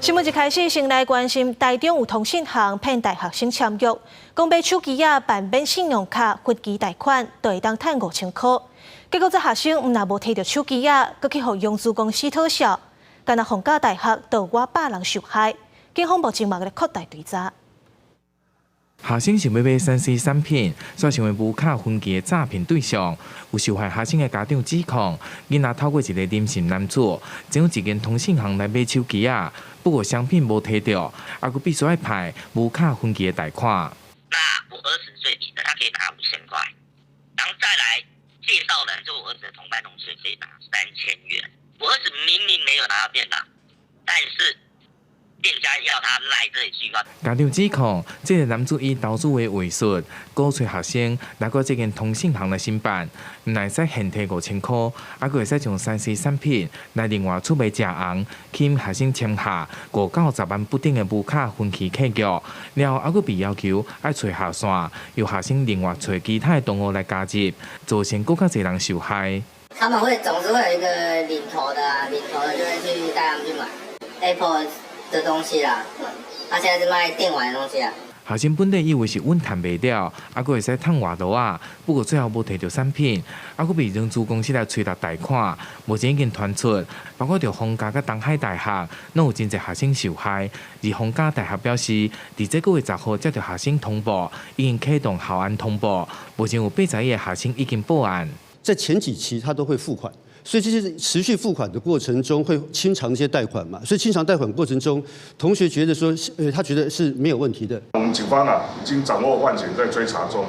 新闻一开始，先来关心台中有通信行骗大学生签约，讲买手机啊、办免信用卡、分期贷款，都会当赚5000块。结果这学生毋但无摕到手机啊，佮去互融资公司讨销，干那逢甲大学都外8人受害。警方目前嘛咧扩大追查。学生想要买3C 产品，所成为无卡分期的诈骗对象。有受害学生的家长指控，囡仔透过一个林姓男子，进入一间通信行来买手机啊，不过商品无摕到，还佫必须要派无卡分期的贷款。那我儿子最低的，他可以拿5000块，然后再来介绍人，就我儿子的同班同学可以拿3000元。我儿子明明没有拿到电脑，但是店家要他赖这一句话。家长指控，这个男子以投资为伪术，鼓吹学生来到这间通信行来申办，唔但使现摕5000块，还佫会使用3C 产品来另外出卖食红，请学生签下5到10万不等的无卡分期契约，然后还佫被要求要找下线，由学生另外找其他的同学来加入，造成更加侪人受害。他们总是会有一个领头的啊，领头的就会去带他们去买 Apple 的东西啦，他现在是卖电玩的东西啊。学生本地以为是稳赚袂了，还佫会使赚外多啊，不过最后无摕到产品，还佫被融资公司来催达贷款。目前已经传出，包括着逢甲甲东海大学，拢有真侪学生受害。而逢甲大学表示，伫这个月10号接到学生通报，已经启动校安通报，目前有81个学生已经报案。在前几期他都会付款，所以这些持续付款的过程中会清偿一些贷款嘛，所以清偿贷款过程中，同学觉得说，他觉得是没有问题的。我们警方已经掌握犯嫌，在追查中。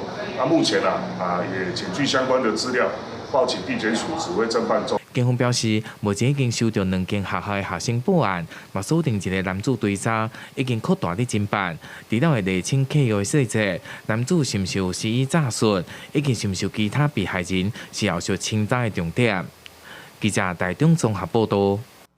目前也检具相关的资料，报请地检署指挥侦办中。警方表示，目前已经收到2间学校的学生报案，嘛锁定一个男子追查，已经扩大的侦办。除了会厘清契约的细节，男子是毋是有施以诈术，以及是毋是有其他被害人是后续清查的重点。记者台中综合报道。